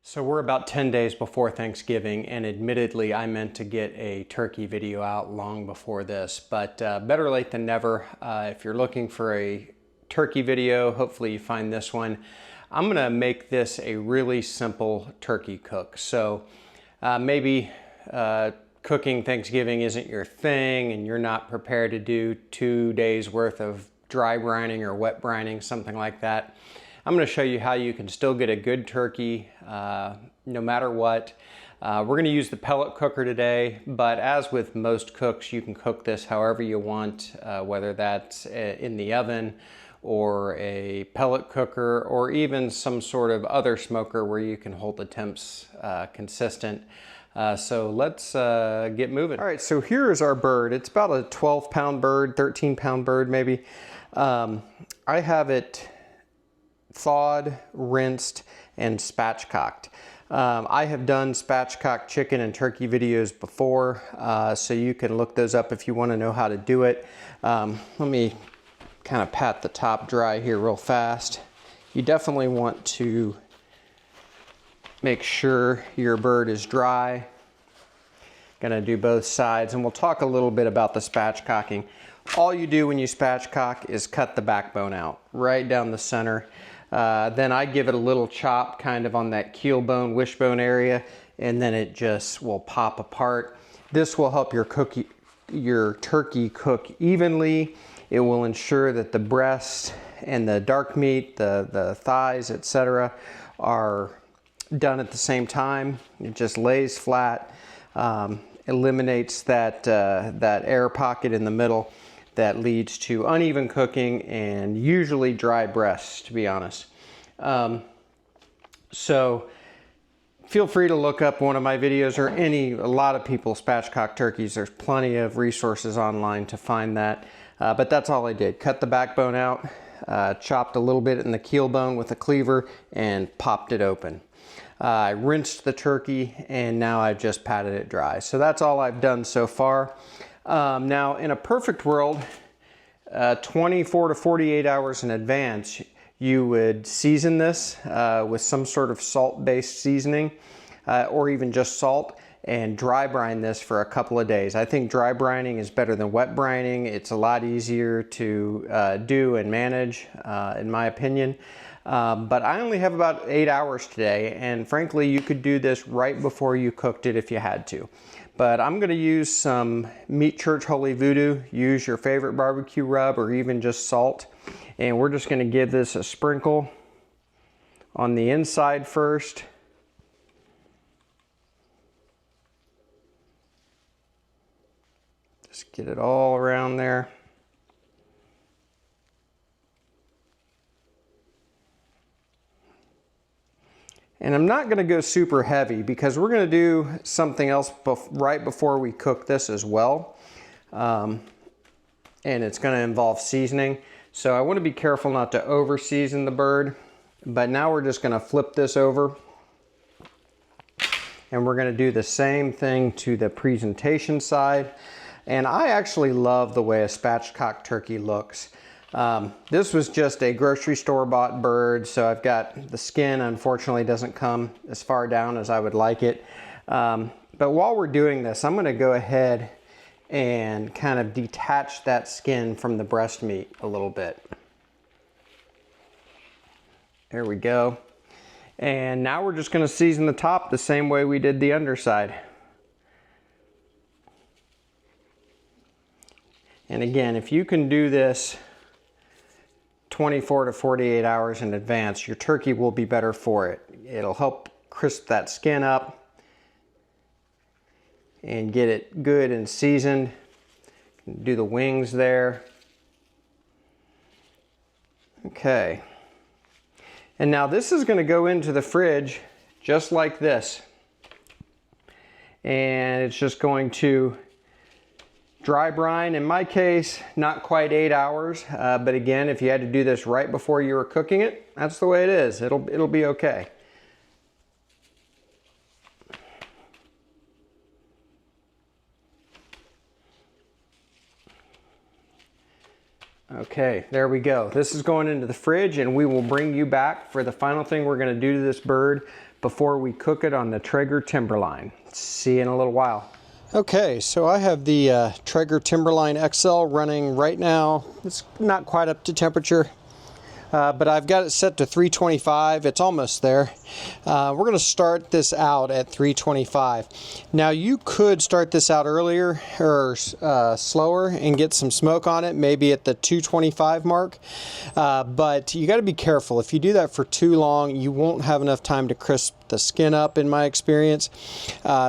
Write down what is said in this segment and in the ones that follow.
So we're about 10 days before Thanksgiving, and admittedly I meant to get a turkey video out long before this, but better late than never. If you're looking for a turkey video, hopefully you find this one. I'm gonna make this a really simple turkey cook. So maybe cooking Thanksgiving isn't your thing and you're not prepared to do 2 days worth of dry brining or wet brining, something like that. I'm going to show you how you can still get a good turkey no matter what. We're going to use the pellet cooker today, but as with most cooks, you can cook this however you want, whether that's in the oven or a pellet cooker or even some sort of other smoker where you can hold the temps consistent. So let's get moving. All right, so here is our bird. It's about a 12-pound bird, 13-pound bird maybe. I have it thawed, rinsed, and spatchcocked. I have done spatchcocked chicken and turkey videos before, so you can look those up if you want to know how to do it. Let me kind of pat the top dry here real fast. You definitely want to make sure your bird is dry. Gonna do both sides, and we'll talk a little bit about the spatchcocking. All you do when you spatchcock is cut the backbone out, right down the center. Then I give it a little chop kind of on that keel bone, wishbone area, and then it just will pop apart. This will help your turkey cook evenly. It will ensure that the breast and the dark meat, the thighs, etc., are done at the same time. It just lays flat, eliminates that air pocket in the middle that leads to uneven cooking and usually dry breasts, to be honest. So feel free to look up one of my videos or a lot of people spatchcock turkeys. There's plenty of resources online to find that. But that's all I did. Cut the backbone out, chopped a little bit in the keel bone with a cleaver, and popped it open. I rinsed the turkey, and now I've just patted it dry. So that's all I've done so far. Now, in a perfect world, 24 to 48 hours in advance, you would season this with some sort of salt-based seasoning, or even just salt, and dry brine this for a couple of days. I think dry brining is better than wet brining. It's a lot easier to do and manage, in my opinion. But I only have about 8 hours today, and frankly, you could do this right before you cooked it if you had to. But I'm gonna use some Meat Church Holy Voodoo. Use your favorite barbecue rub or even just salt. And we're just gonna give this a sprinkle on the inside first. Just get it all around there. And I'm not gonna go super heavy because we're gonna do something else right before we cook this as well. And it's gonna involve seasoning. So I wanna be careful not to over season the bird. But now we're just gonna flip this over. And we're gonna do the same thing to the presentation side. And I actually love the way a spatchcock turkey looks. This was just a grocery store bought bird, so I've got the skin, unfortunately doesn't come as far down as I would like it. But while we're doing this, I'm gonna go ahead and kind of detach that skin from the breast meat a little bit. There we go. And now we're just gonna season the top the same way we did the underside. And again, if you can do this 24 to 48 hours in advance, your turkey will be better for it. It'll help crisp that skin up and get it good and seasoned. Do the wings there. Okay. And now this is going to go into the fridge just like this. And it's just going to dry brine. In my case, not quite 8 hours, but again, if you had to do this right before you were cooking it, that's the way it is. It'll be okay. Okay, there we go. This is going into the fridge, and we will bring you back for the final thing we're going to do to this bird before we cook it on the Traeger Timberline. See you in a little while. Okay, so I have the Traeger Timberline XL running right now. It's not quite up to temperature, but I've got it set to 325. It's almost there. We're going to start this out at 325. Now you could start this out earlier or slower and get some smoke on it, maybe at the 225 mark. But you got to be careful. If you do that for too long, you won't have enough time to crisp the skin up, in my experience.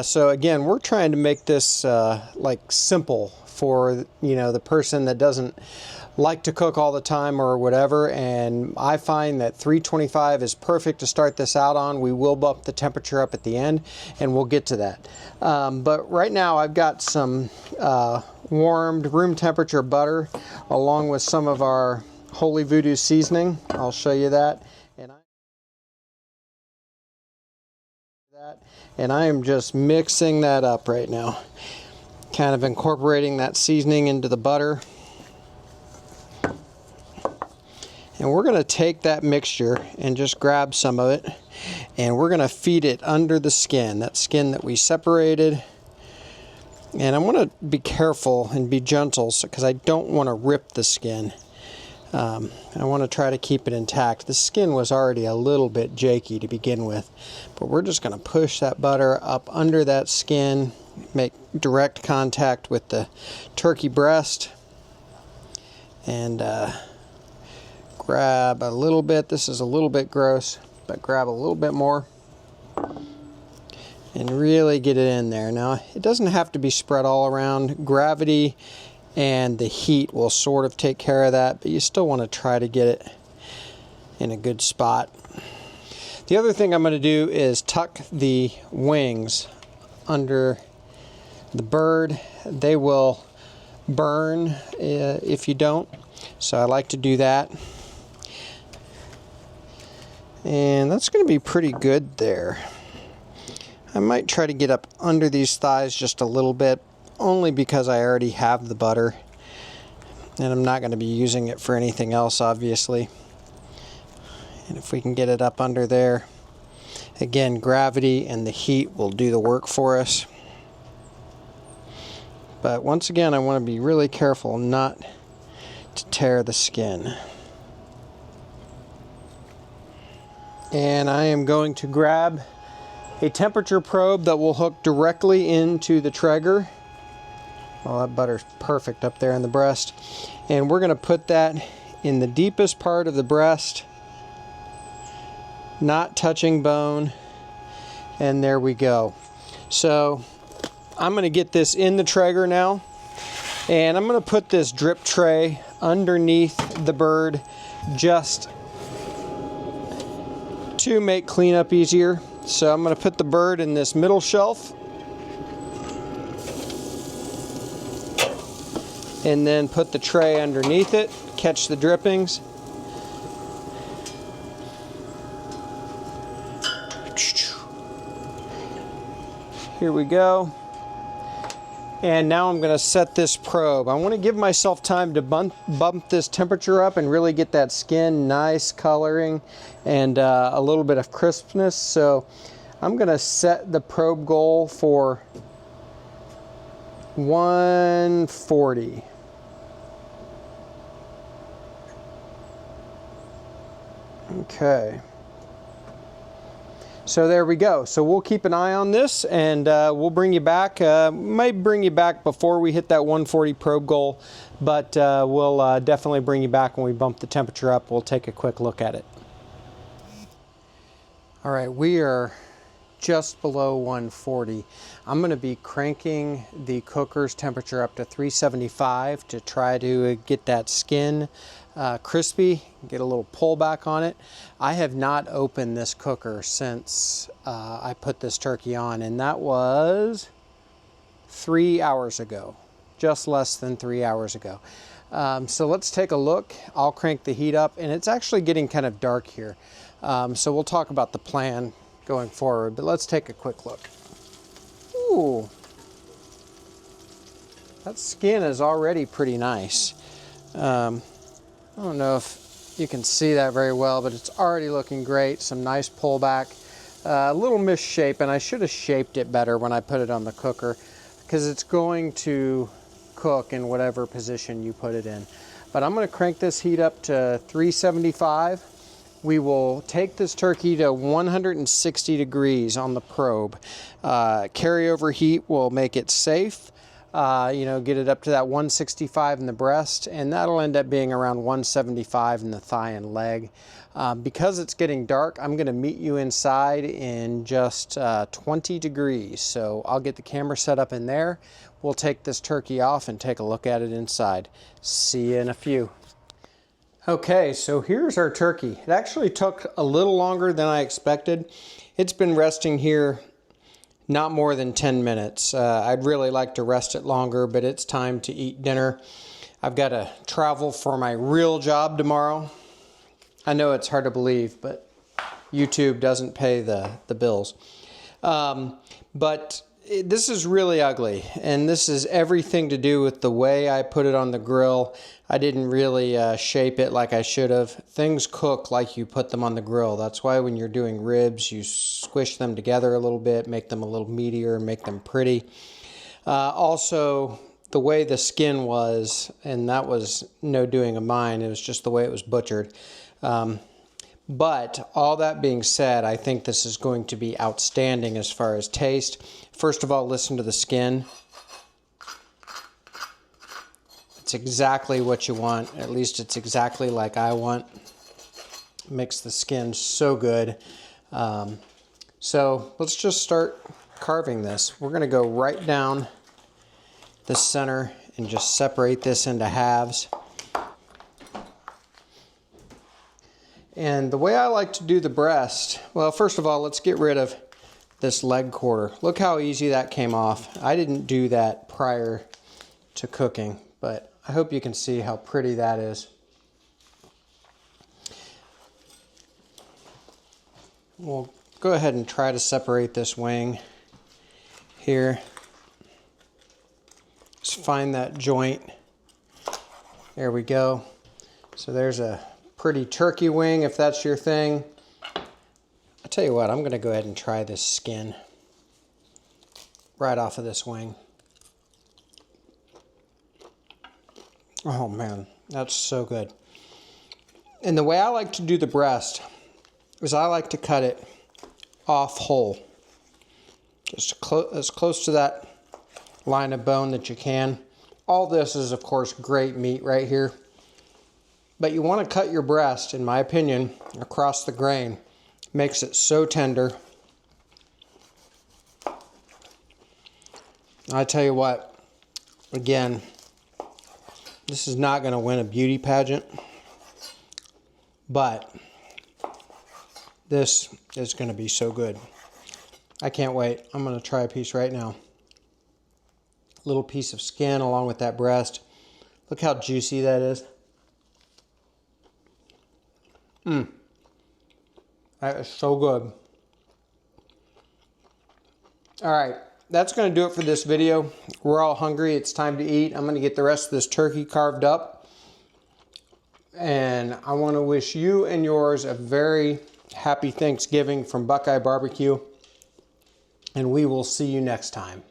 So again, we're trying to make this like simple for, you know, the person that doesn't like to cook all the time or whatever, and I find that 325 is perfect to start this out on. We will bump the temperature up at the end, and we'll get to that. But right now I've got some warmed room temperature butter along with some of our Holy Voodoo seasoning. I'll show you that. And I am just mixing that up right now, kind of incorporating that seasoning into the butter. And we're going to take that mixture and just grab some of it, and we're going to feed it under the skin, that skin that we separated. And I want to be careful and be gentle because I don't want to rip the skin. I want to try to keep it intact. The skin was already a little bit jakey to begin with, but we're just going to push that butter up under that skin, make direct contact with the turkey breast, and grab a little bit. This is a little bit gross, but grab a little bit more and really get it in there. Now, it doesn't have to be spread all around. Gravity and the heat will sort of take care of that, but you still want to try to get it in a good spot. The other thing I'm going to do is tuck the wings under the bird. They will burn if you don't, so I like to do that. And that's going to be pretty good there. I might try to get up under these thighs just a little bit, only because I already have the butter, and I'm not going to be using it for anything else, obviously. And if we can get it up under there, again, gravity and the heat will do the work for us. But once again, I want to be really careful not to tear the skin. And I am going to grab a temperature probe that will hook directly into the Traeger. Well, that butter's perfect up there in the breast. And we're going to put that in the deepest part of the breast, not touching bone. And there we go. So I'm going to get this in the Traeger now. And I'm going to put this drip tray underneath the bird just to make cleanup easier. So I'm going to put the bird in this middle shelf and then put the tray underneath it, catch the drippings. Here we go. And now I'm going to set this probe. I want to give myself time to bump this temperature up and really get that skin nice coloring and a little bit of crispness. So I'm going to set the probe goal for 140. Okay. So there we go. So we'll keep an eye on this, and we'll bring you back. Might bring you back before we hit that 140 probe goal, but we'll definitely bring you back when we bump the temperature up. We'll take a quick look at it. All right, we are just below 140. I'm going to be cranking the cooker's temperature up to 375 to try to get that skin crispy, get a little pull back on it. I have not opened this cooker since I put this turkey on, and that was 3 hours ago, just less than 3 hours ago. So let's take a look. I'll crank the heat up, and it's actually getting kind of dark here. So we'll talk about the plan going forward, but let's take a quick look. Ooh, that skin is already pretty nice. I don't know if you can see that very well, but it's already looking great. Some nice pullback. A little misshapen. I should have shaped it better when I put it on the cooker, because it's going to cook in whatever position you put it in. But I'm going to crank this heat up to 375. We will take this turkey to 160 degrees on the probe. Carryover heat will make it safe. You know, get it up to that 165 in the breast, and that'll end up being around 175 in the thigh and leg. Because it's getting dark, I'm going to meet you inside in just 20 degrees. So I'll get the camera set up in there. We'll take this turkey off and take a look at it inside. See you in a few. Okay, so here's our turkey. It actually took a little longer than I expected. It's been resting here not more than 10 minutes. I'd really like to rest it longer, but it's time to eat dinner. I've got to travel for my real job tomorrow. I know it's hard to believe, but YouTube doesn't pay the bills. But this is really ugly, and this is everything to do with the way I put it on the grill. I didn't really shape it like I should have. Things cook like you put them on the grill. That's why when you're doing ribs, you squish them together a little bit, make them a little meatier, make them pretty. Also, the way the skin was, and that was no doing of mine, it was just the way it was butchered. But all that being said, I think this is going to be outstanding as far as taste. First of all, listen to the skin. It's exactly what you want. At least it's exactly like I want. Makes the skin so good. So let's just start carving this. We're going to go right down the center and just separate this into halves. And the way I like to do the breast, well, first of all, let's get rid of this leg quarter. Look how easy that came off. I didn't do that prior to cooking, but I hope you can see how pretty that is. We'll go ahead and try to separate this wing here. Just find that joint. There we go. So there's a pretty turkey wing if that's your thing. I'll tell you what, I'm going to go ahead and try this skin right off of this wing. Oh man, that's so good. And the way I like to do the breast is I like to cut it off whole. Just as close to that line of bone that you can. All this is, of course, great meat right here. But you want to cut your breast, in my opinion, across the grain. Makes it so tender. I tell you what, again, this is not going to win a beauty pageant, but this is going to be so good. I can't wait. I'm going to try a piece right now. A little piece of skin along with that breast. Look how juicy that is. That is so good. All right, that's going to do it for this video. We're all hungry. It's time to eat. I'm going to get the rest of this turkey carved up. And I want to wish you and yours a very happy Thanksgiving from BuQeye BBQ. And we will see you next time.